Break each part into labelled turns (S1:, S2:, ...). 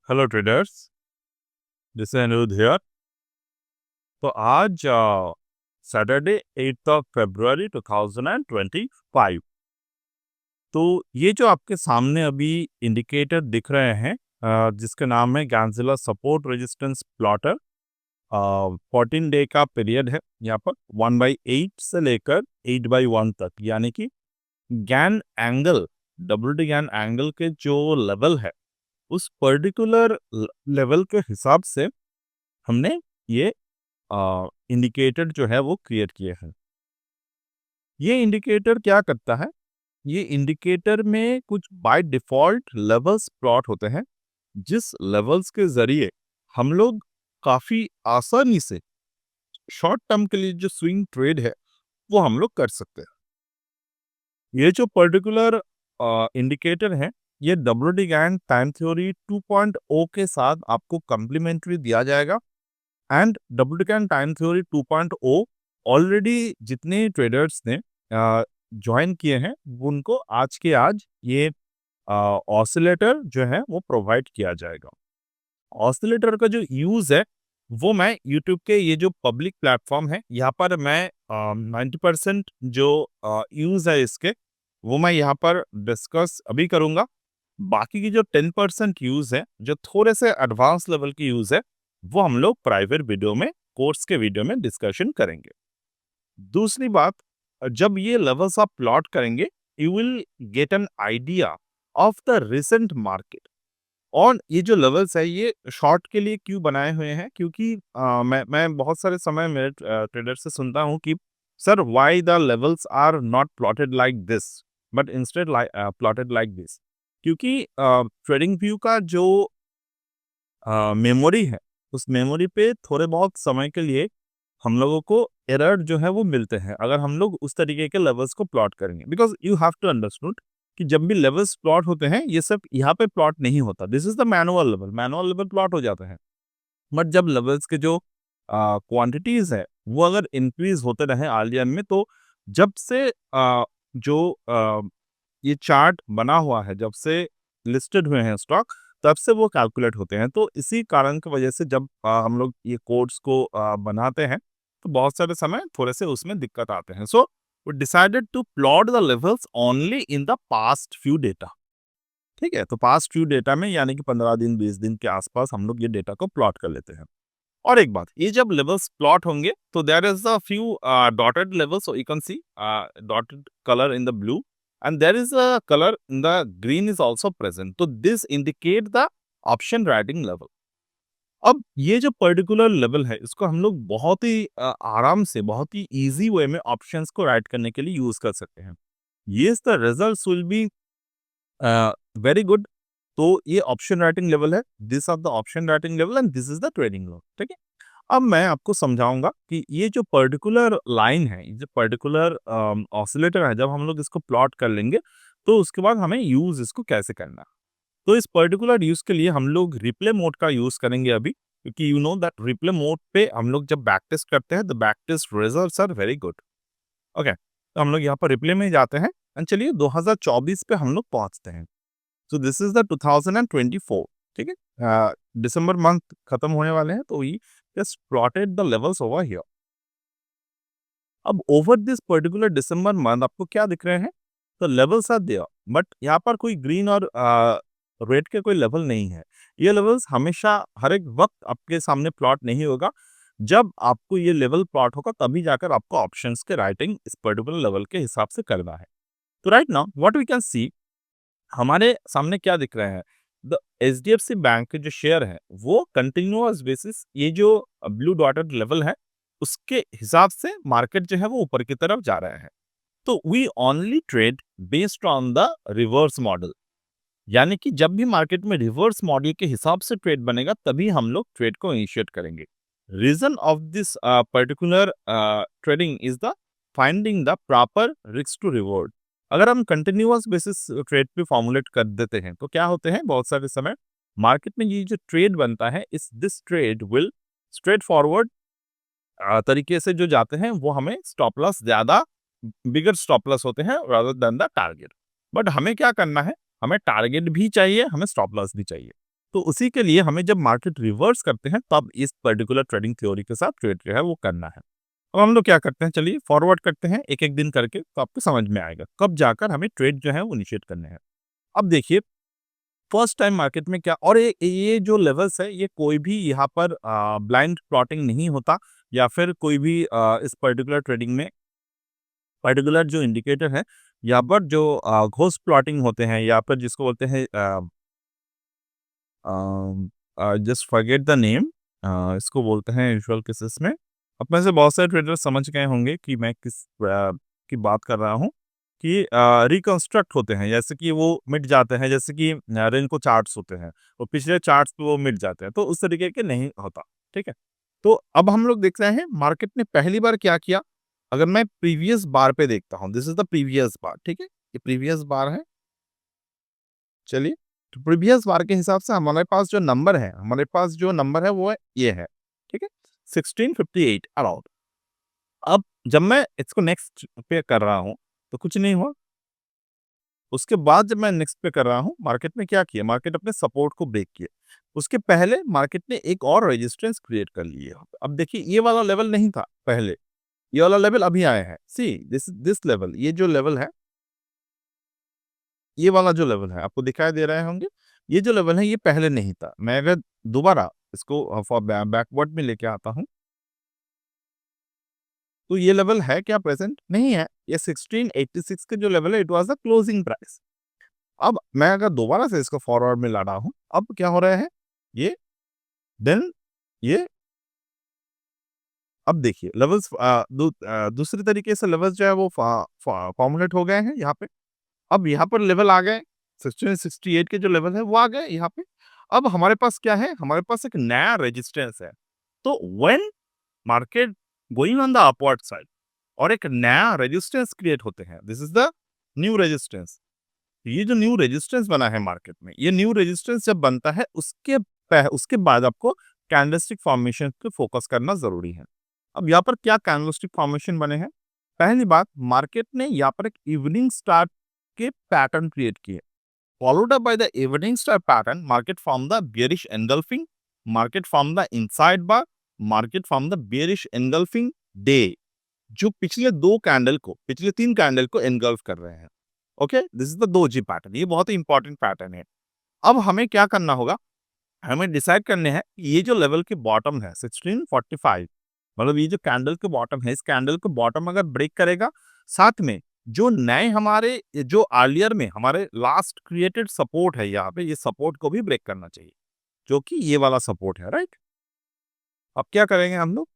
S1: Hello traders, this is Aniruddh here. तो आज Saturday 8 of February 2025। तो ये जो आपके सामने अभी इंडिकेटर दिख रहे हैं, जिसका नाम है गैंजिला सपोर्ट रेजिस्टेंस प्लॉटर। 14 डे का पीरियड है यहाँ पर 1/8 से लेकर 8/1 तक, यानी कि Gann angle, WT Gann angle के जो लेवल है उस पर्टिकुलर लेवल के हिसाब से हमने ये इंडिकेटर जो है वो क्रिएट किए हैं। ये इंडिकेटर क्या करता है? ये इंडिकेटर में कुछ बाय डिफॉल्ट लेवल्स प्लॉट होते हैं, जिस लेवल्स के जरिए हम लोग काफी आसानी से शॉर्ट टर्म के लिए जो स्विंग ट्रेड है वो हम लोग कर सकते हैं। ये जो पर्टिकुलर इंडिकेटर है, ये WT गैन टाइम थ्योरी 2.0 के साथ आपको कम्प्लीमेंट्री दिया जाएगा। And WT Gann time theory 2.0 already जितने ट्रेडर्स ने ज्वाइन किए हैं उनको आज के आज ये ऑसिलेटर जो है वो प्रोवाइड किया जाएगा। ऑसिलेटर का जो यूज है वो मैं यूट्यूब के ये जो पब्लिक प्लेटफॉर्म है यहाँ पर मैं 90% जो यूज है इसके वो मैं यहाँ पर डिस्कस अभी करूंगा। बाकी की जो 10% यूज है, जो थोड़े से एडवांस लेवल की यूज है, वो हम लोग प्राइवेट वीडियो में, कोर्स के वीडियो में डिस्कशन करेंगे। दूसरी बात, जब ये लेवल्स आप प्लॉट करेंगे, you will get an idea of the recent market. और ये जो लेवल्स है ये शॉर्ट के लिए क्यों बनाए हुए हैं? क्योंकि मैं बहुत सारे समय मेरे ट्रेडर से सुनता हूँ कि sir why the levels are not plotted like this but instead plotted like this. क्योंकि ट्रेडिंग व्यू का जो मेमोरी है, उस मेमोरी पे थोड़े बहुत समय के लिए हम लोगों को एरर जो है वो मिलते हैं अगर हम लोग उस तरीके के लेवल्स को प्लॉट करेंगे। Because you have to understood कि जब भी लेवल्स प्लॉट होते हैं ये सब यहाँ पे प्लॉट नहीं होता। This is the manual level plot हो जाते हैं। बट जब लेवल्स के जो क्वांटिटीज है वो अगर इंक्रीज होते रहे आलियन में, तो जब से जो ये चार्ट बना हुआ है, जब से लिस्टेड हुए हैं स्टॉक, तब से वो कैलकुलेट होते हैं। तो इसी कारण की वजह से जब हम लोग ये कोड्स को बनाते हैं तो बहुत सारे समय थोड़े से उसमें दिक्कत आते हैं। So we decided to plot the levels only in the past few data. ठीक है, तो पास्ट फ्यू डेटा में यानी कि 15 दिन 20 दिन के आसपास हम लोग ये डेटा को प्लॉट कर लेते हैं। और एक बात, ये जब लेवल्स प्लॉट होंगे तो there is a few dotted levels, so you can see dotted colour in the blue and there is a color in the green is also present, तो this indicate the option writing level। अब ये जो particular level है इसको हम लोग बहुत ही आराम से, बहुत ही इजी वे में ऑप्शंस को राइट करने के लिए यूज कर सकते हैं। yes the results will be very good. तो ये ऑप्शन राइटिंग लेवल है, this are the option writing level and this is the trading level. ठीक है, अब मैं आपको समझाऊंगा कि ये जो पर्टिकुलर लाइन है, ये जो पर्टिकुलर ऑसिलेटर है, जब हम लोग इसको प्लॉट कर लेंगे तो उसके बाद हमें यूज इसको कैसे करना है। तो इस पर्टिकुलर यूज के लिए हम लोग रिप्ले मोड का यूज करेंगे अभी, क्योंकि you know that replay mode पे हम लोग जब बैक टेस्ट करते हैं the back test results are very good. Okay, तो हम लोग यहाँ पर रिप्ले में जाते हैं एंड चलिए 2024 पे हम लोग पहुंचते हैं। So this is the 2024। ठीक है, दिसंबर मंथ खत्म होने वाले हैं, तो we just plotted the levels over here. अब over this particular December month आपको क्या दिख रहे हैं? तो लेवल्स आर देयर, बट यहाँ पर कोई ग्रीन और रेड के कोई लेवल नहीं है। ये लेवल्स हमेशा हर एक वक्त आपके सामने प्लॉट नहीं होगा। जब आपको ये लेवल प्लॉट होगा तभी जाकर आपको ऑप्शंस के राइटिंग इस पर्टिकुलर लेवल के हिसाब से करना है। तो right now what we can see, हमारे सामने क्या दिख रहे हैं? द HDFC बैंक के जो शेयर है वो कंटिन्यूअस बेसिस, ये जो ब्लू डॉटेड लेवल है उसके हिसाब से मार्केट जो है वो ऊपर की तरफ जा रहा है। तो we only trade based on the reverse model, यानी कि जब भी मार्केट में रिवर्स मॉडल के हिसाब से ट्रेड बनेगा तभी हम लोग ट्रेड को इनिशिएट करेंगे। Reason of this particular trading is the finding the proper risk to reward. अगर हम कंटिन्यूअस बेसिस ट्रेड पे फॉर्मुलेट कर देते हैं तो क्या होते हैं, बहुत सारे समय मार्केट में ये जो ट्रेड बनता है, इस this trade will straight forward तरीके से जो जाते हैं वो हमें स्टॉप लॉस ज्यादा बिगर स्टॉप लॉस होते हैं rather than the target. But हमें क्या करना है, हमें टारगेट भी चाहिए, हमें स्टॉप लॉस भी चाहिए। तो उसी के लिए हमें जब मार्केट रिवर्स करते हैं तब इस पर्टिकुलर ट्रेडिंग थ्योरी के साथ ट्रेड जो है वो करना है। अब हम लोग क्या करते हैं, चलिए फॉरवर्ड करते हैं एक-एक दिन करके, तो आपको समझ में आएगा कब जाकर हमें ट्रेड जो है वो इनिशिएट करने हैं। अब देखिए फर्स्ट टाइम मार्केट में क्या, और ये जो लेवल्स है ये कोई भी यहाँ पर ब्लाइंड प्लॉटिंग नहीं होता, या फिर कोई भी इस पर्टिकुलर ट्रेडिंग में पर्टिकुलर जो इंडिकेटर है यहाँ पर जो घोस्ट प्लॉटिंग होते हैं, या फिर जिसको बोलते हैं जस्ट फॉरगेट द नेम, इसको बोलते हैं यूजुअल केसेस में। अब में से बहुत सारे ट्रेडर्स समझ गए होंगे कि मैं किस की बात कर रहा हूँ, कि रिकंस्ट्रक्ट होते हैं, जैसे कि वो मिट जाते हैं, जैसे कि रेनको चार्ट्स होते हैं, और पिछले चार्ट्स पे वो मिट जाते हैं, तो उस तरीके के नहीं होता, ठीक है। तो अब हम लोग देख रहे हैं मार्केट ने पहली बार क्या किया। अगर मैं प्रीवियस बार पे देखता हूँ, दिस इज द प्रीवियस बार, ठीक है, ये प्रीवियस बार है। चलिए, तो प्रीवियस बार के हिसाब से हमारे पास जो नंबर है, वो है ये है, ठीक है, 1658 अराउंड। अब जब मैं इसको नेक्स्ट पे कर रहा हूँ तो कुछ नहीं हुआ। उसके बाद जब मैं नेक्स्ट पे कर रहा हूँ, मार्केट ने क्या किया, मार्केट अपने सपोर्ट को ब्रेक किया। उसके पहले मार्केट ने एक और रेजिस्टेंस क्रिएट कर लिया। अब देखिए ये वाला लेवल नहीं था पहले, ये वाला लेवल अभी आया है। सी दिस लेवल, ये जो लेवल है, ये वाला जो लेवल है आपको दिखाई दे रहे होंगे, ये जो लेवल है ये पहले नहीं था। मैं अगर दोबारा इसको फॉर बैकवर्ड में लेके आता हूँ, तो ये लेवल है क्या प्रेजेंट? नहीं है। ये 1686 के जो लेवल है, it was the closing price. अब मैं अगर दोबारा से इसको फॉरवर्ड में ला रहा हूँ, अब क्या हो रहा है, ये देन ये, अब देखिए लेवल्स दूसरे तरीके से लेवल्स जो है वो फॉर्मुलेट हो गए हैं यहाँ पे। अब यहाँ पर लेवल आ गए, 1668 के जो लेवल है वो आ गए यहाँ पे। अब हमारे पास क्या है, हमारे पास एक नया रेजिस्टेंस है। तो when market going on the upward side और एक नया रेजिस्टेंस क्रिएट होते हैं, this is the new resistance. ये जो न्यू रेजिस्टेंस बना है मार्केट में, ये न्यू रेजिस्टेंस जब बनता है उसके बाद आपको कैंडलस्टिक फॉर्मेशन पे फोकस करना जरूरी है। अब यहाँ पर क्या कैंडलस्टिक फॉर्मेशन बने हैं? पहली बात, मार्केट ने यहाँ पर एक इवनिंग स्टार के पैटर्न क्रिएट किए, followed up by the evening star pattern, market formed the bearish engulfing, market formed the inside bar, market formed the bearish engulfing day, जो पिछले तीन कैंडल को एनगल्फ कर रहे हैं। Okay, this is the doji pattern, ये बहुत ही important pattern है। अब हमें क्या करना होगा, हमें डिसाइड करने हैं ये जो लेवल के बॉटम है 1645, मतलब ये जो कैंडल के बॉटम है, इस कैंडल के बॉटम अगर ब्रेक करेगा, साथ में जो नए हमारे जो अर्लियर में हमारे लास्ट क्रिएटेड सपोर्ट है, यहाँ पे ये सपोर्ट को भी ब्रेक करना चाहिए, जो कि ये वाला सपोर्ट है, राइट। अब क्या करेंगे हम लोग,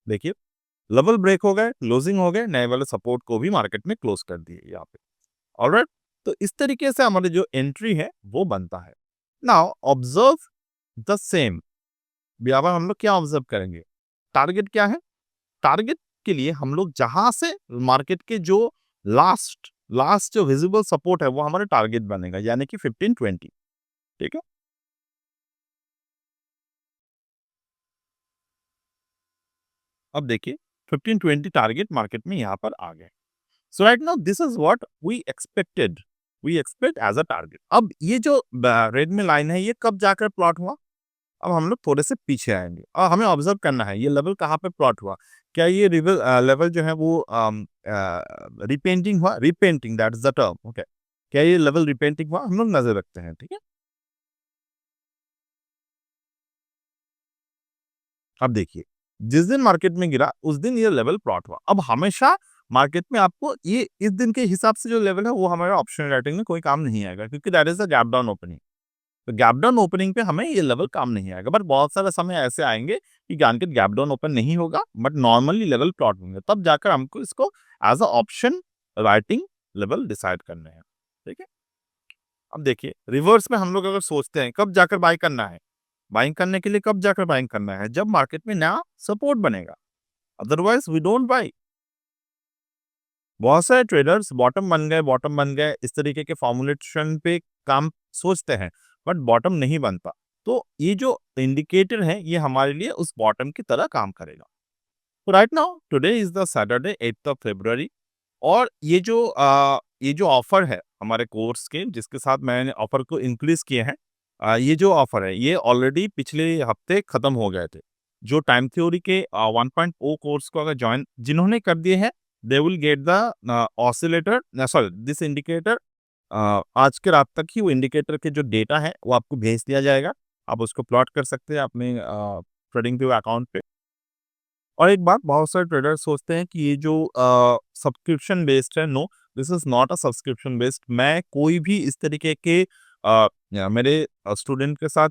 S1: देखिए लेवल ब्रेक हो गए, क्लोजिंग हो गए, नए वाले सपोर्ट को भी मार्केट में क्लोज कर दिए यहाँ पे। ऑलराइट, तो इस तरीके से हमारे जो एंट्री है वो बनता है। नाउ ऑब्जर्व द सेम, यहाँ पर हम लोग क्या ऑब्जर्व करेंगे, टारगेट क्या है, टारगेट के लिए हम लोग जहां से मार्केट के जो लास्ट लास्ट जो विजिबल सपोर्ट है वो हमारा टारगेट बनेगा, यानी कि 1520, ठीक है। अब देखिए 1520 टारगेट मार्केट में यहाँ पर आ गए। So right now this is what we expect as a target. अब ये जो रेड में लाइन है ये कब जाकर प्लॉट हुआ, अब हम लोग थोड़े से पीछे आएंगे और हमें ऑब्जर्व करना है ये लेवल कहाँ पे प्लॉट हुआ। क्या ये लेवल जो है वो रिपेंटिंग हुआ, repenting that is the term, okay. क्या ये लेवल रिपेंटिंग हुआ, हम लोग नजर रखते हैं, ठीक है। अब देखिए जिस दिन मार्केट में गिरा उस दिन ये लेवल प्लॉट हुआ। अब हमेशा मार्केट में आपको ये इस दिन के हिसाब से जो लेवल है वो हमारे ऑप्शन राइटिंग में कोई काम नहीं आएगा, क्योंकि that is the gap down opening. तो गैप डाउन ओपनिंग पे हमें ये लेवल काम नहीं आएगा, बट बहुत सारे समय ऐसे आएंगे कि मार्केट गैप डाउन ओपन नहीं होगा बट नॉर्मली लेवल प्लॉट होंगे, तब जाकर हमको इसको as a option writing level decide करने हैं, ठीक है। अब देखिए रिवर्स में हम लोग अगर सोचते हैं कब जाकर बाई करना है, बाइंग करने के लिए कब जाकर बाइंग करना है, जब मार्केट में नया सपोर्ट बनेगा, अदरवाइज वी डोंट बाई। बहुत सारे ट्रेडर्स बॉटम बन गए इस तरीके के फॉर्मुलेशन पे काम सोचते हैं, बट बॉटम नहीं बनता। तो ये जो इंडिकेटर है ये हमारे लिए उस बॉटम की तरह काम करेगा। तो right now today is the Saturday 8th of February, और ये जो ऑफर है हमारे कोर्स के, जिसके साथ मैंने ऑफर को इंक्रीज किए हैं, ये जो ऑफर है ये ऑलरेडी पिछले हफ्ते खत्म हो गए थे। जो टाइम थ्योरी के 1.0 कोर्स को अगर ज्वाइन जिन्होंने कर दिए हैं, they will get the oscillator sorry this indicator. आज के रात तक ही वो इंडिकेटर के जो डेटा है वो आपको भेज दिया जाएगा। आप उसको प्लॉट कर सकते हैं अपने ट्रेडिंग व्यू अकाउंट पे। और एक बात, बहुत सारे ट्रेडर्स सोचते हैं कि ये जो सब्सक्रिप्शन बेस्ड है, no, this is not a subscription based. मैं कोई भी इस तरीके के मेरे स्टूडेंट के साथ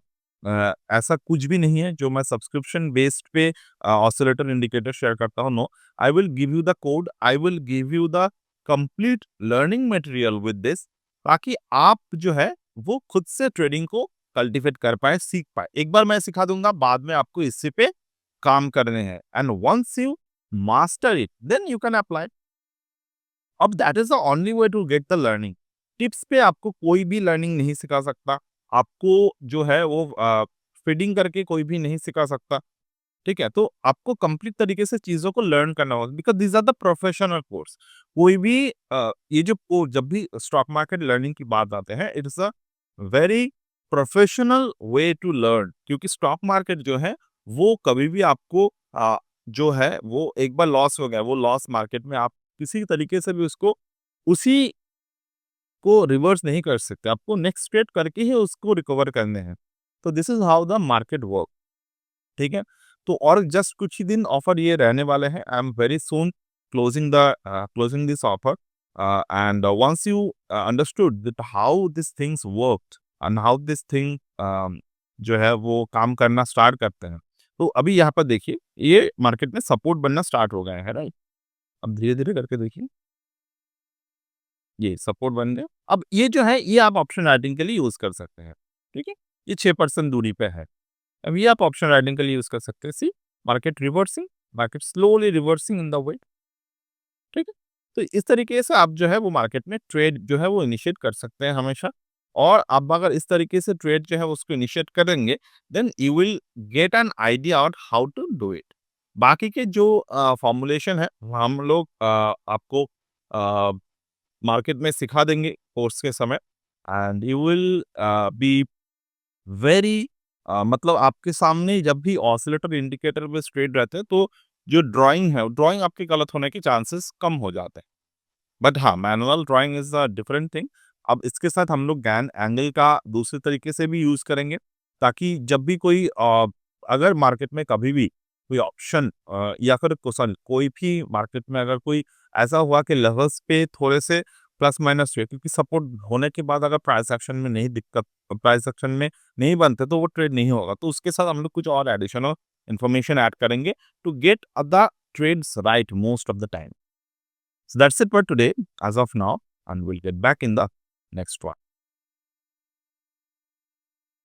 S1: ऐसा कुछ भी नहीं है जो मैं सब्सक्रिप्शन बेस्ड पे ऑसिलेटर इंडिकेटर शेयर करता हूँ। No, I will give you the code, I will give you the complete learning material with this, ताकि आप जो है वो खुद से ट्रेडिंग को कल्टीवेट कर पाए, सीख पाए। एक बार मैं सिखा दूंगा, बाद में आपको इसी पे काम करने हैं, and once you master it then you can apply. अब that is the only way to get the learning. Tips पे आपको कोई भी लर्निंग नहीं सिखा सकता। आपको जो है वो फीडिंग करके कोई भी नहीं सिखा सकता। ठीक है, तो आपको कंप्लीट तरीके से चीजों को लर्न करना होगा, because this are the professional course. कोई भी ये जो जब भी स्टॉक मार्केट लर्निंग की बात आते हैं, it is a very professional way to learn, क्योंकि स्टॉक मार्केट जो है वो कभी भी आपको जो है वो एक बार लॉस हो गया, वो लॉस मार्केट में आप किसी तरीके से भी उसको उसी को रिवर्स नहीं कर सकते। आपको नेक्स्ट ट्रेड करके ही उसको रिकवर करने हैं। तो this is how the market work. ठीक है, तो और जस्ट कुछ ही दिन ऑफर ये रहने वाले हैं। I am very soon closing this offer, and once you understood that how this things worked and how this thing जो है वो काम करना स्टार्ट करते हैं। तो अभी यहाँ पर देखिए, ये मार्केट में सपोर्ट बनना स्टार्ट हो गए हैं, राइट? अब धीरे धीरे करके देखिए, ये सपोर्ट बन गए। अब ये जो है ये आप ऑप्शन राइटिंग के लिए यूज कर सकते हैं। ठीक है, ये 6% दूरी पे है। अब ये आप ऑप्शन राइटिंग के लिए यूज कर सकते हैं। See, market reversing, market slowly reversing in the way. ठीक है, तो इस तरीके से आप जो है वो मार्केट में ट्रेड जो है वो इनिशिएट कर सकते हैं हमेशा। और आप अगर इस तरीके से ट्रेड जो है उसको इनिशिएट करेंगे, then you will get an idea on how to do it. बाकी के जो फॉर्मुलेशन है वो हम लोग आपको मार्केट में सिखा देंगे कोर्स के समय, and you will be very मतलब आपके सामने जब भी ऑसिलेटर इंडिकेटर पे स्ट्रेट रहते हैं, तो जो ड्राइंग है, ड्राइंग आपके गलत होने के चांसेस कम हो जाते हैं। बट हाँ, manual drawing is a different thing. अब इसके साथ हम लोग गैन एंगल का दूसरे तरीके से भी यूज करेंगे, ताकि जब भी कोई अगर मार्केट में कभी भी कोई ऑप्शन या फिर कोई भी मार्केट में अगर कोई ऐसा हुआ कि लेवल्स पे थोड़े से प्लस माइनस हुए, क्योंकि सपोर्ट होने के बाद अगर प्राइस एक्शन में नहीं दिक्कत, प्राइस एक्शन में नहीं बनते, तो वो ट्रेड नहीं होगा। तो उसके साथ हम लोग कुछ और एडिशनल इन्फॉर्मेशन ऐड करेंगे to get the trades right most of the time. So that's it for today as of now, and we'll get back in the next one.